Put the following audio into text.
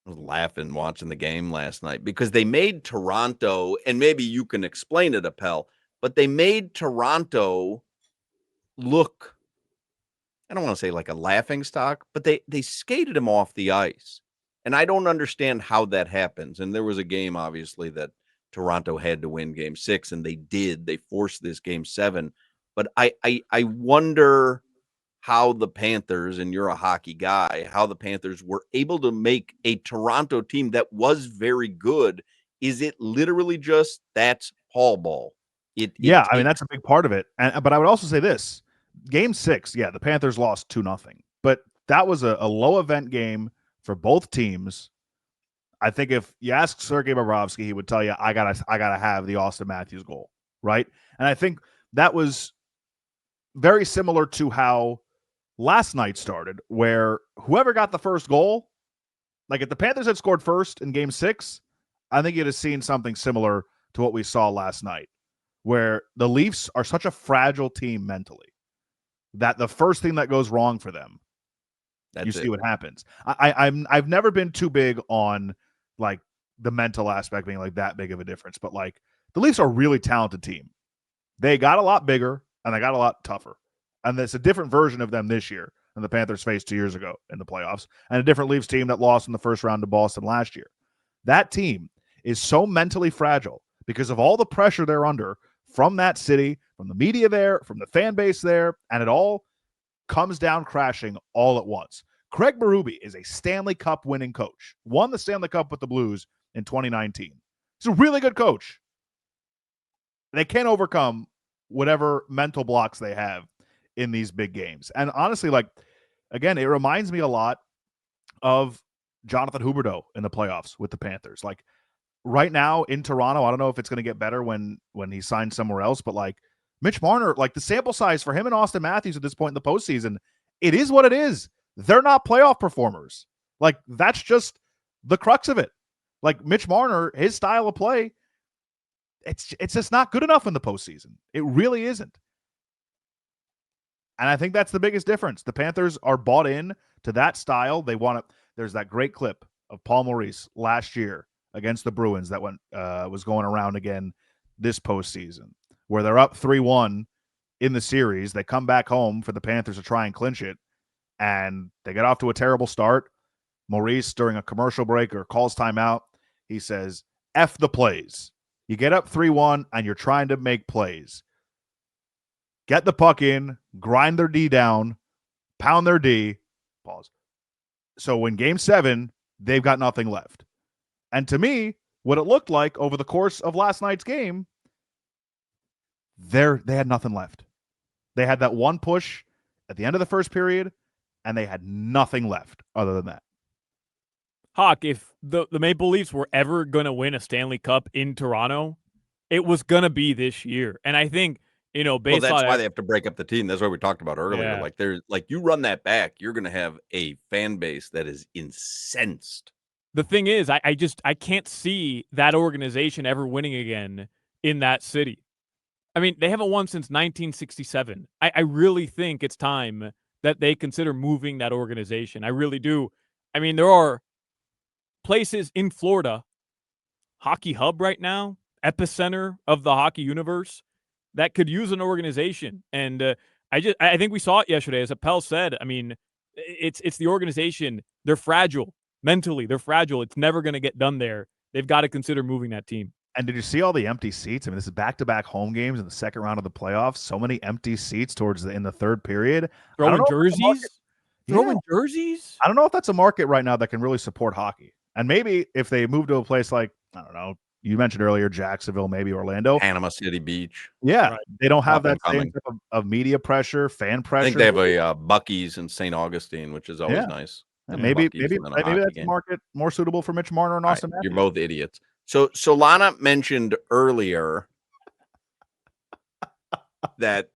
I was laughing watching the game last night because they made Toronto, and maybe you can explain it, Appel, but they made Toronto look, I don't want to say like a laughing stock, but they skated him off the ice. And I don't understand how that happens. And there was a game, obviously, that Toronto had to win game 6, and they did. They forced this game 7. But I wonder how the Panthers, and you're a hockey guy, how the Panthers were able to make a Toronto team that was very good. Is it literally just that's Paul ball? It Yeah, I mean, takes that's a big part of it. But I would also say this: Game 6, yeah, the Panthers lost 2-0, but that was a low event game for both teams. I think if you ask Sergei Bobrovsky, he would tell you, I gotta have the Austin Matthews goal, right? And I think that was very similar to how last night started, where whoever got the first goal, like if the Panthers had scored first in Game 6, I think you'd have seen something similar to what we saw last night, where the Leafs are such a fragile team mentally that the first thing that goes wrong for them, you see what happens. I've never been too big on like the mental aspect being like that big of a difference, but like the Leafs are a really talented team. They got a lot bigger and they got a lot tougher. And it's a different version of them this year than the Panthers faced 2 years ago in the playoffs, and a different Leafs team that lost in the first round to Boston last year. That team is so mentally fragile because of all the pressure they're under from that city, from the media there, from the fan base there, and it all comes down crashing all at once. Craig Berube is a Stanley Cup winning coach, won the Stanley Cup with the Blues in 2019. He's a really good coach. They can't overcome whatever mental blocks they have in these big games. And honestly, like, again, it reminds me a lot of Jonathan Huberdeau in the playoffs with the Panthers. Like, right now in Toronto, I don't know if it's going to get better when he signs somewhere else, but like Mitch Marner, like the sample size for him and Austin Matthews at this point in the postseason, it is what it is. They're not playoff performers. Like, that's just the crux of it. Like Mitch Marner, his style of play, it's just not good enough in the postseason. It really isn't. And I think that's the biggest difference. The Panthers are bought in to that style. They want to. There's that great clip of Paul Maurice last year against the Bruins that was going around again this postseason, where they're up 3-1 in the series. They come back home for the Panthers to try and clinch it, and they get off to a terrible start. Maurice, during a commercial break or calls timeout, he says, F the plays. You get up 3-1, and you're trying to make plays. Get the puck in, grind their D down, pound their D, pause. So in Game 7, they've got nothing left. And to me, what it looked like over the course of last night's game, they had nothing left. They had that one push at the end of the first period, and they had nothing left other than that. Hawk, if the Maple Leafs were ever going to win a Stanley Cup in Toronto, it was going to be this year. And I think, based that's on why they have to break up the team. That's what we talked about earlier. Yeah. Like, there's like, you run that back, you're going to have a fan base that is incensed. The thing is, I can't see that organization ever winning again in that city. I mean, they haven't won since 1967. I really think it's time that they consider moving that organization. I really do. I mean, there are places in Florida, hockey hub right now, epicenter of the hockey universe, that could use an organization. And I think we saw it yesterday, as Appel said. I mean, it's the organization. They're fragile mentally. They're fragile. It's never going to get done there. They've got to consider moving that team. And did you see all the empty seats? I mean, this is back-to-back home games in the second round of the playoffs. So many empty seats in the third period. Throwing jerseys? Throwing jerseys? I don't know if that's a market right now that can really support hockey. And maybe if they move to a place like, I don't know, you mentioned earlier, Jacksonville, maybe Orlando. Panama City Beach. Yeah. Right. They don't have that same type of media pressure, fan pressure. I think they have a Buc-ee's in St. Augustine, which is always nice. Maybe that's a market more suitable for Mitch Marner and Austin Matthews. You're both idiots. So Solana mentioned earlier that